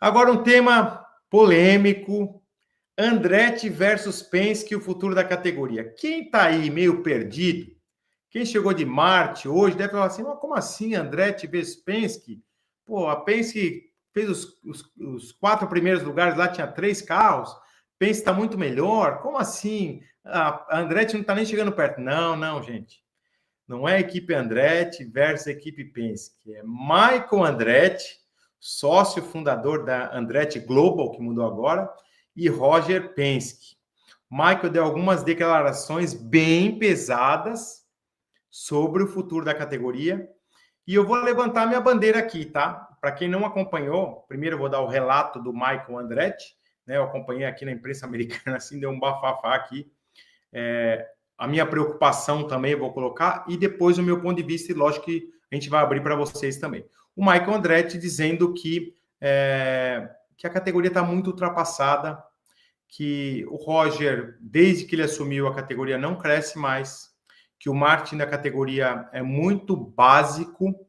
Agora um tema polêmico, Andretti versus Penske, o futuro da categoria. Quem está aí meio perdido, quem chegou de Marte hoje, deve falar assim, como assim Andretti versus Penske? Pô, a Penske fez os 4 primeiros lugares lá, tinha 3 carros, Penske está muito melhor, como assim? A Andretti não está nem chegando perto. Não, gente. Não é a equipe Andretti versus a equipe Penske. É Michael Andretti, sócio fundador da Andretti Global, que mudou agora, e Roger Penske. Michael deu algumas declarações bem pesadas sobre o futuro da categoria. E eu vou levantar minha bandeira aqui, tá? Para quem não acompanhou, primeiro eu vou dar o relato do Michael Andretti, né? Eu acompanhei aqui na imprensa americana, assim, deu um bafafá aqui. A minha preocupação também eu vou colocar, e depois o meu ponto de vista, e lógico que a gente vai abrir para vocês também. O Michael Andretti dizendo que a categoria está muito ultrapassada, que o Roger, desde que ele assumiu a categoria, não cresce mais, que o marketing da categoria é muito básico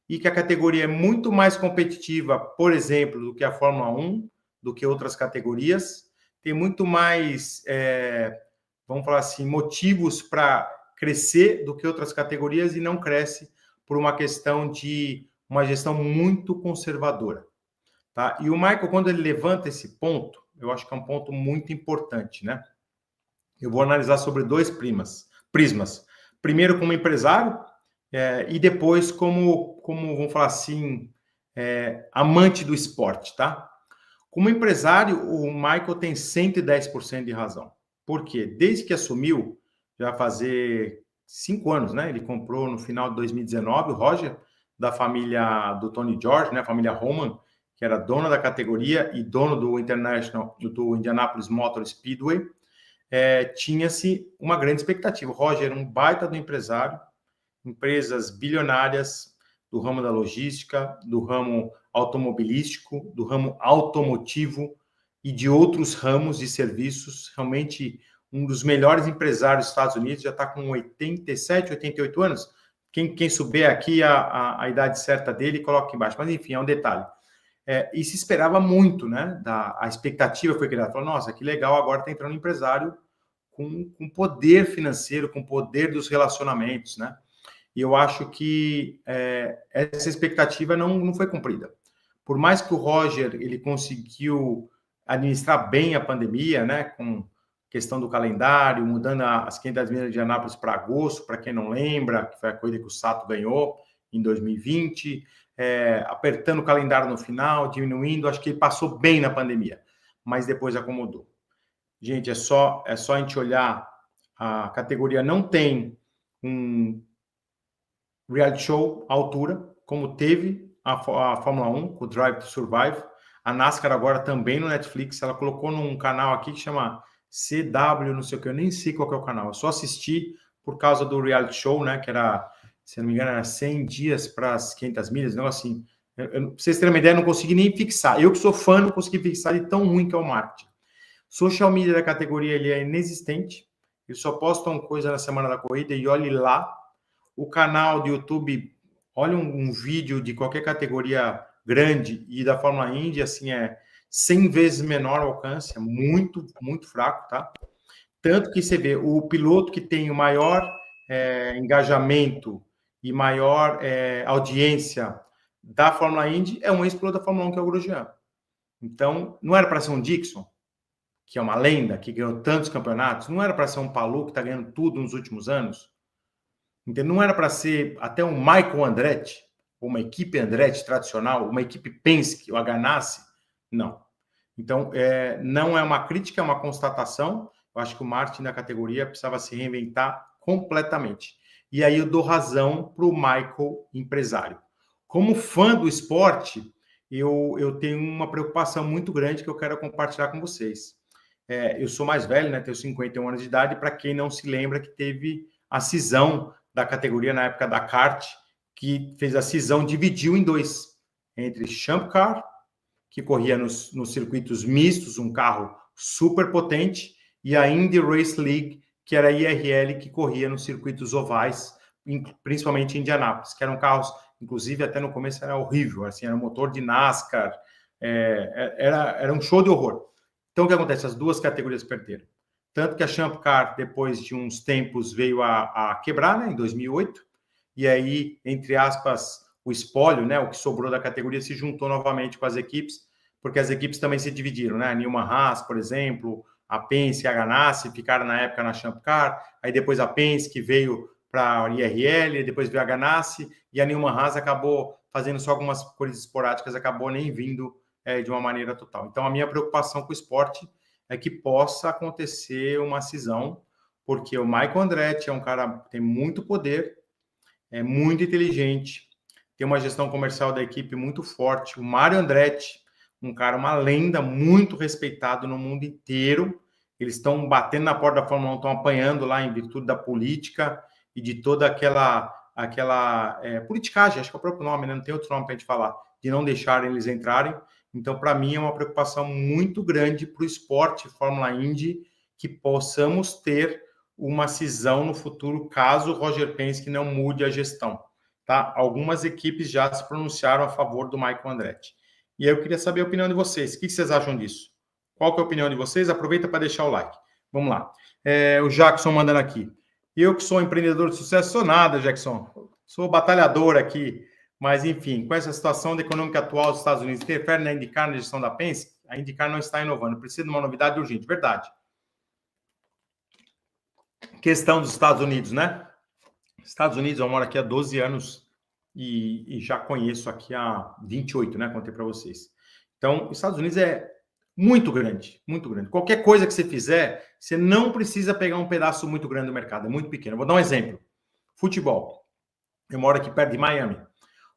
e que a categoria é muito mais competitiva, por exemplo, do que a Fórmula 1, do que outras categorias, tem muito mais, vamos falar assim, motivos para crescer do que outras categorias e não cresce por uma questão de uma gestão muito conservadora. Tá? E o Michael, quando ele levanta esse ponto, eu acho que é um ponto muito importante, né? Eu vou analisar sobre 2 prismas. Primeiro como empresário e depois como, vamos falar assim, amante do esporte, tá? Como empresário, o Michael tem 110% de razão. Por quê? Desde que assumiu, já vai fazer 5 anos, né? Ele comprou no final de 2019, o Roger, da família do Tony George, né? A família Roman, que era dona da categoria e dono do do Indianapolis Motor Speedway, tinha-se uma grande expectativa. O Roger era um baita do empresário, empresas bilionárias do ramo da logística, do ramo automobilístico, do ramo automotivo e de outros ramos de serviços. Realmente um dos melhores empresários dos Estados Unidos, já está com 87, 88 anos. Quem souber aqui a idade certa dele, coloca aqui embaixo. Mas enfim, é um detalhe. E se esperava muito, né? A expectativa foi criada. Falou, nossa, que legal, agora está entrando um empresário com poder financeiro, com poder dos relacionamentos, né? E eu acho que essa expectativa não foi cumprida. Por mais que o Roger ele conseguiu administrar bem a pandemia, né, com questão do calendário, mudando as 500 milhas de Anápolis para agosto, para quem não lembra, que foi a corrida que o Sato ganhou em 2020, apertando o calendário no final, diminuindo, acho que ele passou bem na pandemia, mas depois acomodou. Gente, é só a gente olhar, a categoria não tem um reality show à altura, como teve a Fórmula 1, com o Drive to Survive. A NASCAR agora também no Netflix, ela colocou num canal aqui que chama CW, não sei o que, eu nem sei qual que é o canal, eu só assisti por causa do reality show, né, que era, se não me engano, era 100 dias para as 500 milhas, não assim. Pra vocês terem uma ideia, eu não consegui nem fixar. Eu que sou fã, não consegui fixar de tão ruim que é o marketing. Social media da categoria, ele é inexistente. Eles só postam coisa na semana da corrida e olhe lá. O canal do YouTube, olha um vídeo de qualquer categoria grande e da Fórmula Indy, assim, 100 vezes menor o alcance, é muito, muito fraco, tá? Tanto que você vê, o piloto que tem o maior engajamento e maior audiência da Fórmula Indy é um ex-piloto da Fórmula 1, que é o Grosjean. Então, não era para ser um Dixon, que é uma lenda, que ganhou tantos campeonatos, não era para ser um Palou, que está ganhando tudo nos últimos anos. Então, não era para ser até um Michael Andretti, ou uma equipe Andretti tradicional, uma equipe Penske, ou a Ganassi, não. Então, não é uma crítica, é uma constatação. Eu acho que o marketing da categoria precisava se reinventar completamente. E aí eu dou razão para o Michael, empresário. Como fã do esporte, eu tenho uma preocupação muito grande que eu quero compartilhar com vocês. Eu sou mais velho, né? Tenho 51 anos de idade. Para quem não se lembra que teve a cisão da categoria na época da kart, que fez a cisão, dividiu em 2, entre Champ Car, que corria nos circuitos mistos, um carro super potente, e a Indy Race League, que era a IRL, que corria nos circuitos ovais, principalmente em Indianápolis, que eram carros, inclusive até no começo era horrível, assim, era motor de NASCAR, Era um show de horror. Então, o que acontece? As duas categorias perderam. Tanto que a Champ Car, depois de uns tempos, veio a quebrar, né, em 2008, e aí, entre aspas, o espólio, né, o que sobrou da categoria, se juntou novamente com as equipes, porque as equipes também se dividiram, né? A Newman Haas, por exemplo, a Penske e a Ganassi ficaram na época na Champ Car, aí depois a Penske veio para a IRL, depois veio a Ganassi, e a Newman Haas acabou fazendo só algumas coisas esporádicas, acabou nem vindo de uma maneira total. Então, a minha preocupação com o esporte é que possa acontecer uma cisão, porque o Michael Andretti é um cara que tem muito poder, é muito inteligente, tem uma gestão comercial da equipe muito forte. O Mário Andretti, um cara, uma lenda, muito respeitado no mundo inteiro. Eles estão batendo na porta da Fórmula 1, estão apanhando lá em virtude da política e de toda aquela politicagem, acho que é o próprio nome, né? Não tem outro nome para a gente falar, de não deixarem eles entrarem. Então, para mim, é uma preocupação muito grande para o esporte Fórmula Indy que possamos ter uma cisão no futuro, caso o Roger Penske não mude a gestão. Tá? Algumas equipes já se pronunciaram a favor do Michael Andretti. E aí eu queria saber a opinião de vocês. O que vocês acham disso? Qual que é a opinião de vocês? Aproveita para deixar o like. Vamos lá. O Jackson mandando aqui. Eu que sou empreendedor de sucesso, sou nada, Jackson. Sou batalhador aqui. Mas, enfim, com essa situação da econômica atual dos Estados Unidos, interfere na IndyCar, na gestão da Penske? A IndyCar não está inovando. Precisa de uma novidade urgente. Verdade. Questão dos Estados Unidos, né? Estados Unidos, eu moro aqui há 12 anos e já conheço aqui há 28, né? Contei para vocês. Então, os Estados Unidos é muito grande, muito grande. Qualquer coisa que você fizer, você não precisa pegar um pedaço muito grande do mercado, é muito pequeno. Eu vou dar um exemplo. Futebol. Eu moro aqui perto de Miami.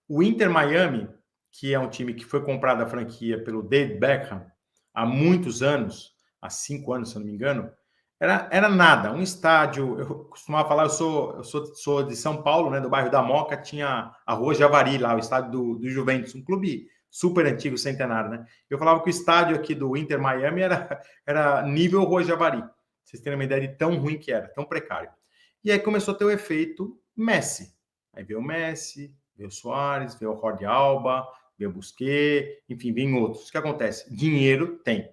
O Inter Miami, que é um time que foi comprado a franquia pelo David Beckham há muitos anos, há 5 anos, se eu não me engano, era nada, um estádio. Eu costumava falar, eu sou de São Paulo, né, do bairro da Moca, tinha a Rua Javari lá, o estádio do Juventus, um clube super antigo, centenário, né? Eu falava que o estádio aqui do Inter Miami era nível Rua Javari. Vocês terem uma ideia de tão ruim que era, tão precário. E aí começou a ter o efeito Messi. Aí veio o Messi, veio o Soares, veio o Jordi Alba, veio o Busquets, enfim, vem outros. O que acontece? Dinheiro tem.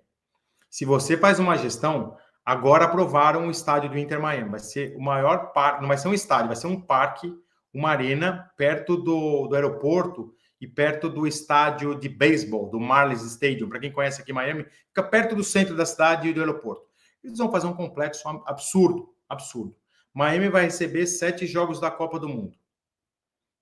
Se você faz uma gestão, agora aprovaram o estádio do Inter Miami. Vai ser o maior parque, não vai ser um estádio, vai ser um parque, uma arena perto do aeroporto e perto do estádio de beisebol, do Marlins Stadium. Para quem conhece aqui em Miami, fica perto do centro da cidade e do aeroporto. Eles vão fazer um complexo absurdo, absurdo. Miami vai receber 7 jogos da Copa do Mundo.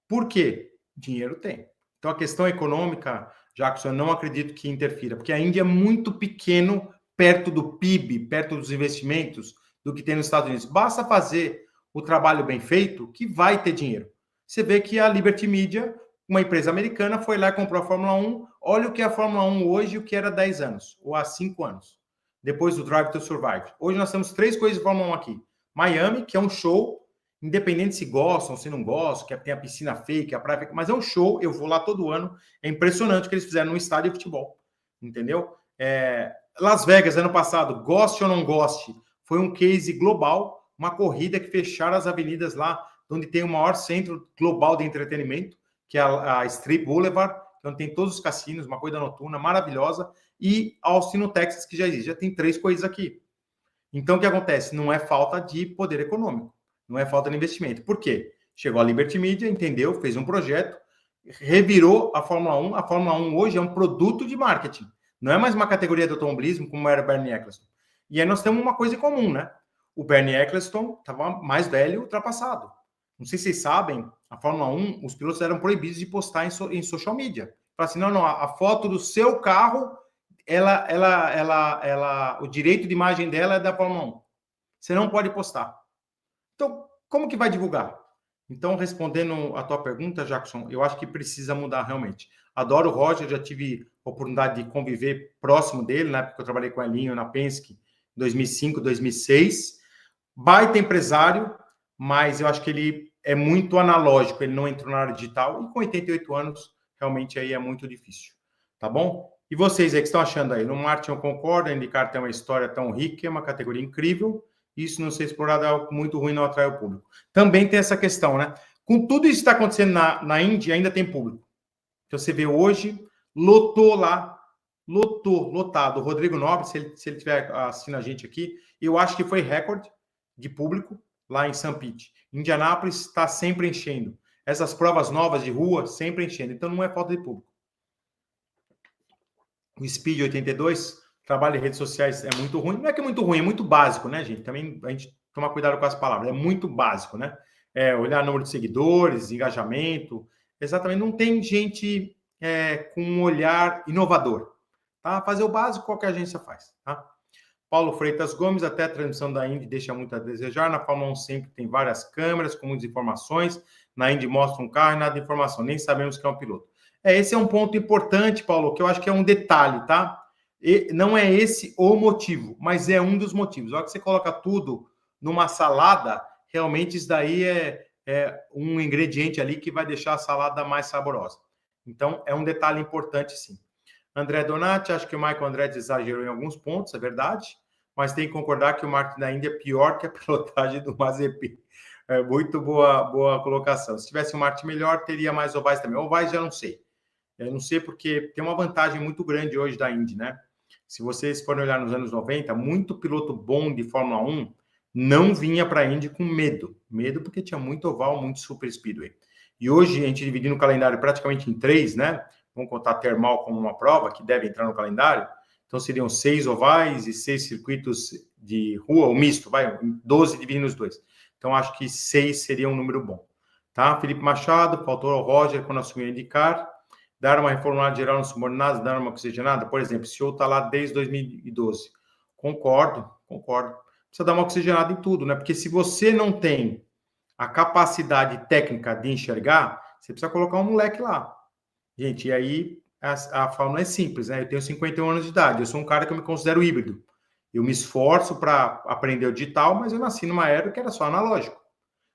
Por quê? Dinheiro tem. Então, a questão econômica, Jackson, eu não acredito que interfira, porque a Índia é muito pequeno perto do PIB, perto dos investimentos do que tem nos Estados Unidos. Basta fazer o trabalho bem feito que vai ter dinheiro. Você vê que a Liberty Media, uma empresa americana, foi lá e comprou a Fórmula 1. Olha o que é a Fórmula 1 hoje e o que era há 10 anos, ou há 5 anos, depois do Drive to Survive. Hoje nós temos 3 coisas de Fórmula 1 aqui. Miami, que é um show, independente se gostam, se não gostam, que tem a piscina fake, a praia fake, mas é um show, eu vou lá todo ano. É impressionante o que eles fizeram no estádio de futebol, entendeu? Las Vegas, ano passado, goste ou não goste, foi um case global, uma corrida que fecharam as avenidas lá, onde tem o maior centro global de entretenimento, que é a Strip Boulevard, onde tem todos os cassinos, uma coisa noturna maravilhosa, e Austin, no Texas, que já existe. Já tem 3 coisas aqui. Então, o que acontece? Não é falta de poder econômico, não é falta de investimento. Por quê? Chegou a Liberty Media, entendeu, fez um projeto, revirou a Fórmula 1. A Fórmula 1 hoje é um produto de marketing. Não é mais uma categoria de automobilismo como era o Bernie Eccleston. E aí nós temos uma coisa em comum, né? O Bernie Eccleston estava mais velho, ultrapassado. Não sei se vocês sabem, a Fórmula 1, os pilotos eram proibidos de postar em social media. Fala assim, não, a foto do seu carro, o direito de imagem dela é da Fórmula 1. Você não pode postar. Então, como que vai divulgar? Então, respondendo a tua pergunta, Jackson, eu acho que precisa mudar realmente. Adoro o Roger, já tive a oportunidade de conviver próximo dele, na época que eu trabalhei com o Elinho na Penske, em 2005, 2006. Baita empresário, mas eu acho que ele é muito analógico, ele não entrou na área digital, e com 88 anos, realmente aí é muito difícil. Tá bom? E vocês aí, que estão achando aí? No Martin eu concordo, a IndyCar tem uma história tão rica, é uma categoria incrível, isso não ser explorado é algo muito ruim, não atrai o público. Também tem essa questão, né? Com tudo isso que está acontecendo na Índia, ainda tem público. Então, você vê hoje, lotou lá lotado. O Rodrigo Nobre, se ele estiver assistindo a gente aqui, eu acho que foi recorde de público lá em St. Pete. Indianápolis está sempre enchendo. Essas provas novas de rua, sempre enchendo. Então, não é falta de público. O Speed 82, trabalho em redes sociais é muito ruim. Não é que é muito ruim, é muito básico, né, gente? Também a gente toma cuidado com as palavras. É muito básico, né? Olhar número de seguidores, engajamento. Exatamente, não tem gente com um olhar inovador. Tá? Fazer o básico, qualquer agência faz. Tá? Paulo Freitas Gomes, até a transmissão da Indy deixa muito a desejar. Na Fórmula 1 sempre tem várias câmeras com muitas informações. Na Indy mostra um carro e nada de informação. Nem sabemos que é um piloto. Esse é um ponto importante, Paulo, que eu acho que é um detalhe, tá? E não é esse o motivo, mas é um dos motivos. A hora que você coloca tudo numa salada, realmente isso daí é um ingrediente ali que vai deixar a salada mais saborosa. Então, é um detalhe importante, sim. André Donati, acho que o Michael Andretti exagerou em alguns pontos, é verdade, mas tem que concordar que o marketing da Índia é pior que a pilotagem do Mazepin. Muito boa colocação. Se tivesse um marketing melhor, teria mais ovais também. Ovais já não sei. Eu não sei porque tem uma vantagem muito grande hoje da Indy, né? Se vocês forem olhar nos anos 90, muito piloto bom de Fórmula 1 não vinha para a Indy com medo. Medo porque tinha muito oval, muito super speedway. E hoje, a gente dividindo o calendário praticamente em 3, né? Vamos contar termal como uma prova, que deve entrar no calendário. Então, seriam 6 ovais e 6 circuitos de rua, ou misto, 12 dividindo os dois. Então, acho que 6 seria um número bom. Tá? Felipe Machado, faltou ao Roger quando assumiu a IndyCar. Dar uma reformulada geral nos subordinados, dar uma oxigenada? Por exemplo, se o está lá desde 2012. Concordo. Precisa dar uma oxigenada em tudo, né? Porque se você não tem a capacidade técnica de enxergar, você precisa colocar um moleque lá. Gente, e aí a fórmula é simples, né? Eu tenho 51 anos de idade, eu sou um cara que eu me considero híbrido. Eu me esforço para aprender o digital, mas eu nasci numa era que era só analógico. O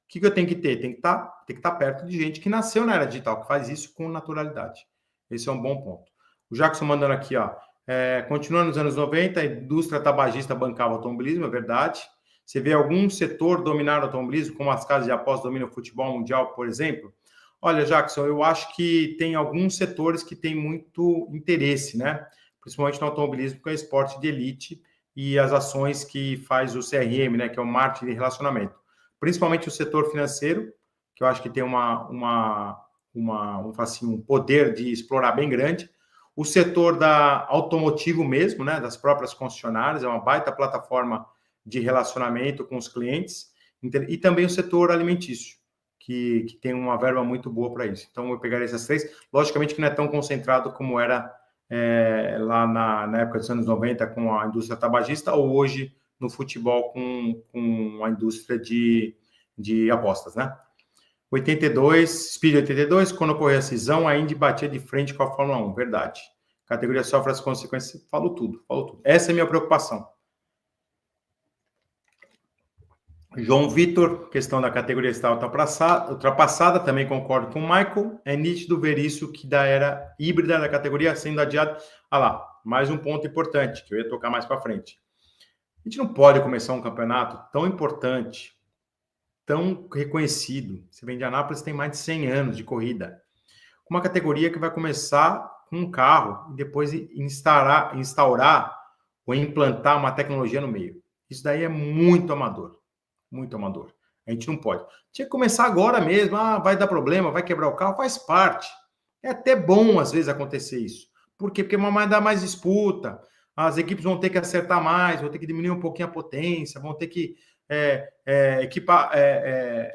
que eu tenho que ter? Tem que estar perto de gente que nasceu na era digital, que faz isso com naturalidade. Esse é um bom ponto. O Jackson mandando aqui, ó. Continuando nos anos 90, a indústria tabagista bancava o automobilismo, é verdade. Você vê algum setor dominar o automobilismo, como as casas de apostas dominam o futebol mundial, por exemplo? Olha, Jackson, eu acho que tem alguns setores que têm muito interesse, né? Principalmente no automobilismo, que é esporte de elite e as ações que faz o CRM, né? Que é o marketing de relacionamento. Principalmente o setor financeiro, que eu acho que tem um poder de explorar bem grande. O setor da automotivo mesmo, né? Das próprias concessionárias, é uma baita plataforma de relacionamento com os clientes. E também o setor alimentício, que tem uma verba muito boa para isso. Então, eu pegaria essas 3. Logicamente que não é tão concentrado como era lá na época dos anos 90 com a indústria tabagista, ou hoje no futebol com a indústria de apostas, né? 82, Speed 82, quando ocorreu a cisão, a Indy batia de frente com a Fórmula 1, verdade. A categoria sofre as consequências, falou tudo. Essa é a minha preocupação. João Vitor, questão da categoria está ultrapassada, também concordo com o Michael. É nítido ver isso que da era híbrida da categoria sendo adiado. Lá, mais um ponto importante que eu ia tocar mais para frente. A gente não pode começar um campeonato tão importante, tão reconhecido. Você vê, Indianápolis tem mais de 100 anos de corrida. Uma categoria que vai começar com um carro e depois instaurar ou implantar uma tecnologia no meio. Isso daí é muito amador. Muito amador. A gente não pode. Tinha que começar agora mesmo. Vai dar problema, vai quebrar o carro, faz parte. É até bom, às vezes, acontecer isso. Por quê? Porque vai dar mais disputa. As equipes vão ter que acertar mais, vão ter que diminuir um pouquinho a potência, vão ter que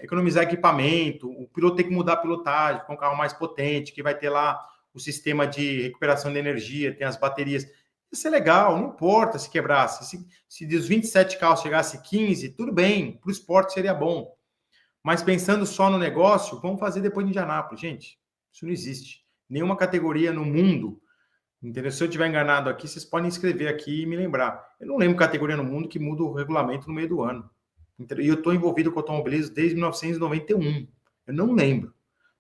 economizar equipamento. O piloto tem que mudar a pilotagem para um carro mais potente, que vai ter lá o sistema de recuperação de energia, tem as baterias. Isso é legal, não importa se quebrasse. Se dos 27 carros chegasse 15, tudo bem, para o esporte seria bom. Mas pensando só no negócio, vamos fazer depois de Indianápolis. Gente, isso não existe. Nenhuma categoria no mundo. Entendeu? Se eu estiver enganado aqui, vocês podem escrever aqui e me lembrar. Eu não lembro categoria no mundo que muda o regulamento no meio do ano. E eu estou envolvido com automobilismo desde 1991. Eu não lembro.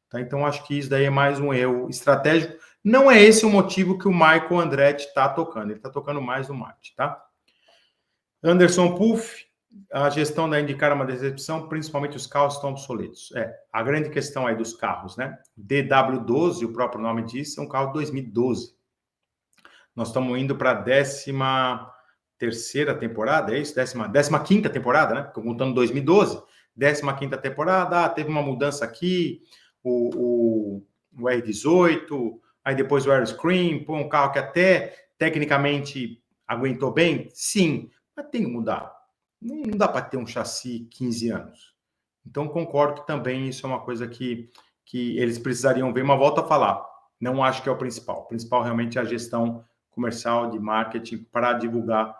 Tá? Então, acho que isso daí é mais um erro estratégico. Não é esse o motivo que o Michael Andretti está tocando. Ele está tocando mais no marketing, tá? Anderson Puff, a gestão da IndyCar é uma decepção, principalmente os carros estão obsoletos. A grande questão aí dos carros, né? DW12, o próprio nome diz, é um carro de 2012. Nós estamos indo para a 13ª temporada, é isso? 15ª temporada, né? Porque contando 2012, 15ª temporada, teve uma mudança aqui, o R18, aí depois o Aeroscreen, um carro que até tecnicamente aguentou bem, sim, mas tem que mudar. Não dá para ter um chassi 15 anos. Então, concordo que também isso é uma coisa que eles precisariam ver, mas volto a falar, não acho que é o principal. O principal realmente é a gestão comercial, de marketing, para divulgar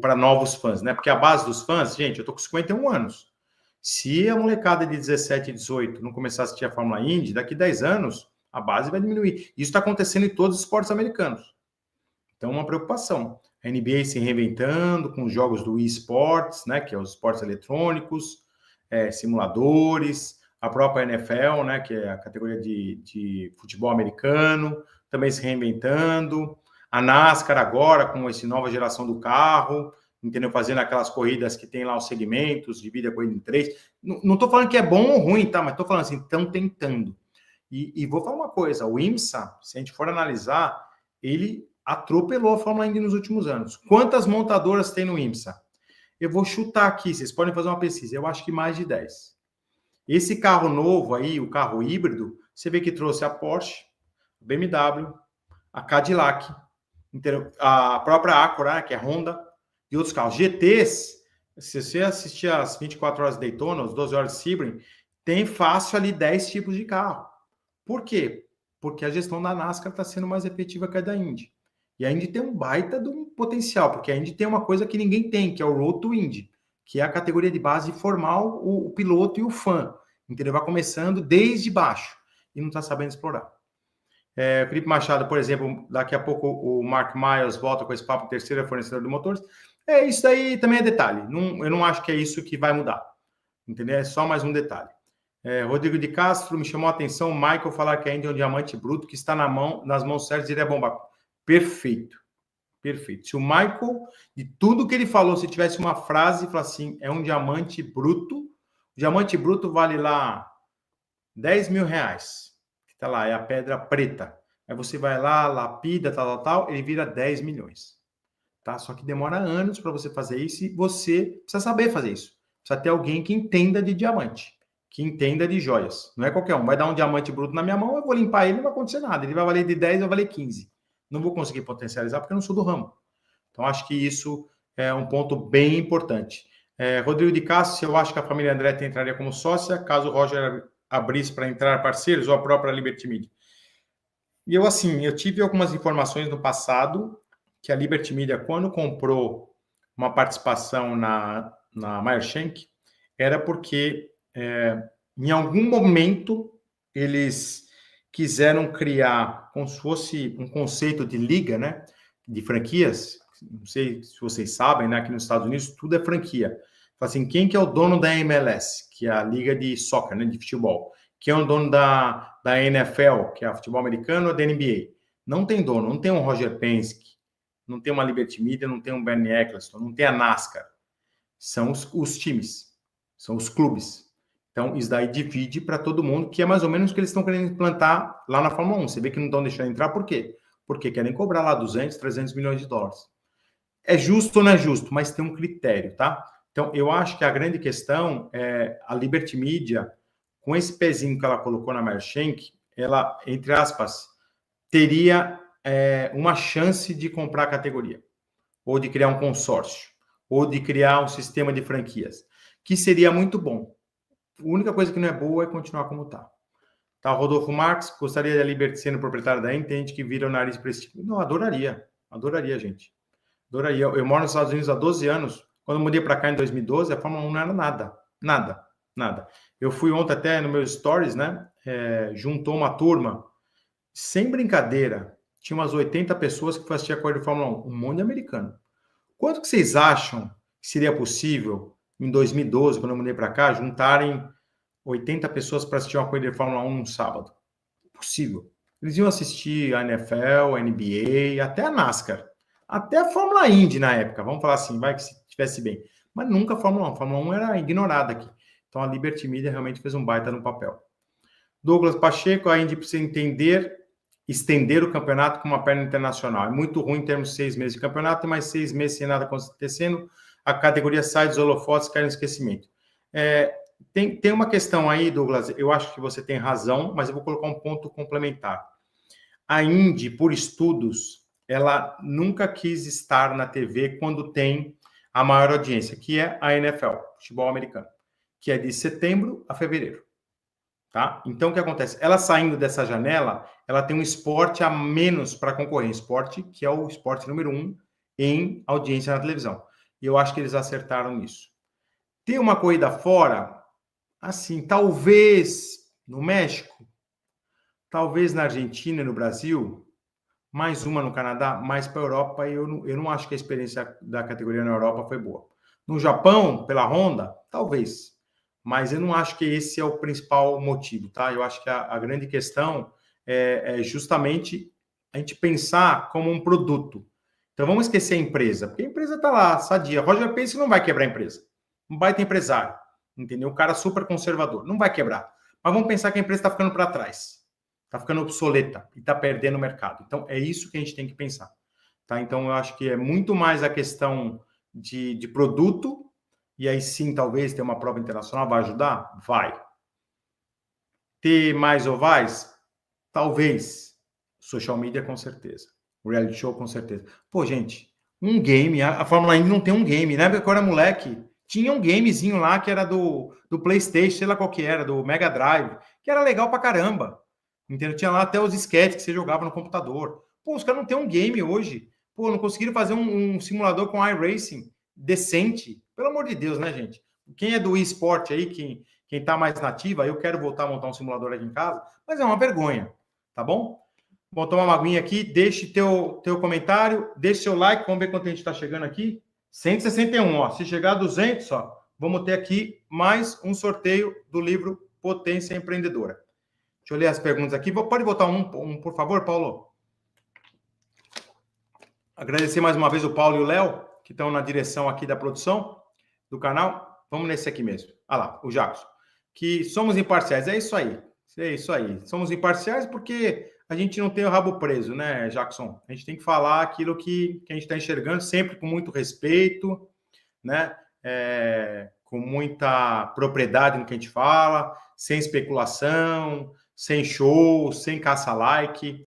para novos fãs, né? Porque a base dos fãs, gente, eu tô com 51 anos. Se a molecada de 17, 18 não começar a assistir a Fórmula Indy, daqui 10 anos, a base vai diminuir. Isso está acontecendo em todos os esportes americanos. Então, uma preocupação. A NBA se reinventando com os jogos do eSports, né? Que é os esportes eletrônicos, simuladores, a própria NFL, né? Que é a categoria de futebol americano, também se reinventando. A NASCAR agora, com essa nova geração do carro, entendeu? Fazendo aquelas corridas que tem lá os segmentos, divide a corrida em 3. Não estou falando que é bom ou ruim, tá? Mas estou falando assim, estão tentando. E vou falar uma coisa, o IMSA, se a gente for analisar, ele atropelou a Fórmula Indy nos últimos anos. Quantas montadoras tem no IMSA? Eu vou chutar aqui, vocês podem fazer uma pesquisa, eu acho que mais de 10. Esse carro novo aí, o carro híbrido, você vê que trouxe a Porsche, a BMW, a Cadillac, a própria Acura, que é Honda, e outros carros. GTs, se você assistir às 24 horas de Daytona, as 12 horas de Sebring, tem fácil ali 10 tipos de carro. Por quê? Porque a gestão da NASCAR está sendo mais efetiva que a da Indy. E a Indy tem um baita de um potencial, porque a Indy tem uma coisa que ninguém tem, que é o Road to Indy, que é a categoria de base de formar o piloto e o fã. Entendeu? Vai começando desde baixo e não está sabendo explorar. Felipe Machado, por exemplo, daqui a pouco o Mark Miles volta com esse papo terceira fornecedor de motores. Isso aí também é detalhe. Eu não acho que é isso que vai mudar. Entendeu? É só mais um detalhe. Rodrigo de Castro, me chamou a atenção o Michael falar que ainda é um diamante bruto que está nas mãos certas e iria bombar. Perfeito. Perfeito. Se o Michael, de tudo que ele falou, se tivesse uma frase, falar assim, é um diamante bruto, o diamante bruto vale lá 10 mil reais. Que tá lá, é a pedra preta. Aí você vai lá, lapida, tal, ele vira 10 milhões. Tá? Só que demora anos para você fazer isso e você precisa saber fazer isso. Precisa ter alguém que entenda de diamante, que entenda de joias. Não é qualquer um. Vai dar um diamante bruto na minha mão, eu vou limpar ele, não vai acontecer nada. Ele vai valer de 10, vai valer 15. Não vou conseguir potencializar porque eu não sou do ramo. Então, acho que isso é um ponto bem importante. Rodrigo de Castro, eu acho que a família Andretti entraria como sócia, caso o Roger abrisse para entrar parceiros ou a própria Liberty Media. E eu tive algumas informações no passado que a Liberty Media, quando comprou uma participação na Meyer Shank, era porque em algum momento eles quiseram criar como se fosse um conceito de liga, né, de franquias. Não sei se vocês sabem, né, aqui nos Estados Unidos tudo é franquia. Assim, quem que é o dono da MLS, que é a liga de soccer, né, de futebol? Quem é o dono da NFL, que é o futebol americano, ou da NBA? Não tem dono, não tem um Roger Penske, não tem uma Liberty Media, não tem um Bernie Eccleston, não tem a NASCAR. São os times, são os clubes. Então, isso daí divide para todo mundo, que é mais ou menos o que eles estão querendo implantar lá na Fórmula 1. Você vê que não estão deixando entrar, por quê? Porque querem cobrar lá 200, 300 milhões de dólares. É justo ou não é justo, mas tem um critério, tá? Então, eu acho que a grande questão é a Liberty Media, com esse pezinho que ela colocou na Meyer Shank, ela, entre aspas, teria uma chance de comprar a categoria, ou de criar um consórcio, ou de criar um sistema de franquias, que seria muito bom. A única coisa que não é boa é continuar como está. Tá, Rodolfo Marques, gostaria da Liberty sendo proprietário da Indy, tem gente que vira o nariz para esse tipo. Não, adoraria, gente. Adoraria. Eu moro nos Estados Unidos há 12 anos. Quando eu mudei para cá em 2012, a Fórmula 1 não era nada. Eu fui ontem até no meus stories, né? Juntou uma turma, sem brincadeira, tinha umas 80 pessoas que foram assistir a corrida de Fórmula 1, um monte de americano. Quanto que vocês acham que seria possível, em 2012, quando eu mudei para cá, juntarem 80 pessoas para assistir uma corrida de Fórmula 1 no sábado? Impossível. Eles iam assistir a NFL, a NBA, até a NASCAR. Até a Fórmula Indy na época, vamos falar assim, vai que se tivesse bem. Mas nunca a Fórmula 1. A Fórmula 1 era ignorada aqui. Então a Liberty Media realmente fez um baita no papel. Douglas Pacheco, a Indy precisa entender estender o campeonato com uma perna internacional. É muito ruim em termos de 6 meses de campeonato, mas 6 meses sem nada acontecendo, a categoria sai dos holofotes, cai no esquecimento. Tem uma questão aí, Douglas, eu acho que você tem razão, mas eu vou colocar um ponto complementar. A Indy, por estudos, ela nunca quis estar na TV quando tem a maior audiência, que é a NFL, futebol americano, que é de setembro a fevereiro. Tá? Então, o que acontece? Ela saindo dessa janela, ela tem um esporte a menos para concorrer, esporte que é o esporte número 1 em audiência na televisão. E eu acho que eles acertaram nisso. Tem uma corrida fora, assim, talvez no México, talvez na Argentina e no Brasil, mais uma no Canadá, mais para a Europa, eu não acho que a experiência da categoria na Europa foi boa. No Japão, pela Honda, talvez. Mas eu não acho que esse é o principal motivo, tá? Eu acho que a grande questão é justamente a gente pensar como um produto. Então vamos esquecer a empresa, porque a empresa está lá, sadia. Roger Pence não vai quebrar a empresa. Um baita empresário, entendeu? Um cara super conservador, não vai quebrar. Mas vamos pensar que a empresa está ficando para trás. Está ficando obsoleta e está perdendo o mercado. Então, é isso que a gente tem que pensar. Tá? Então, eu acho que é muito mais a questão de produto, e aí sim, talvez ter uma prova internacional vai ajudar? Vai. Ter mais ovais? Talvez. Social media, com certeza. Reality show, com certeza. Pô, gente, um game, a Fórmula Indy não tem um game, né? Porque quando eu era moleque, tinha um gamezinho lá que era do PlayStation, sei lá qual que era, do Mega Drive, que era legal pra caramba. Entendeu? Tinha lá até os sketches que você jogava no computador. Pô, os caras não tem um game hoje. Pô, não conseguiram fazer um simulador com iRacing decente. Pelo amor de Deus, né, gente? Quem é do eSport aí, quem tá mais nativa, eu quero voltar a montar um simulador aqui em casa, mas é uma vergonha, tá bom? Vou tomar uma aguinha aqui, deixe teu comentário, deixe seu like, vamos ver quanto a gente está chegando aqui. 161, ó. Se chegar a 200, ó, vamos ter aqui mais um sorteio do livro Potência Empreendedora. Deixa eu ler as perguntas aqui. Pode botar um, por favor, Paulo? Agradecer mais uma vez o Paulo e o Léo, que estão na direção aqui da produção do canal. Vamos nesse aqui mesmo. Olha lá, o Jackson. Que somos imparciais. É isso aí. É isso aí. Somos imparciais porque a gente não tem o rabo preso, né, Jackson? A gente tem que falar aquilo que a gente está enxergando, sempre com muito respeito, né? Com muita propriedade no que a gente fala, sem especulação, sem show, sem caça-like.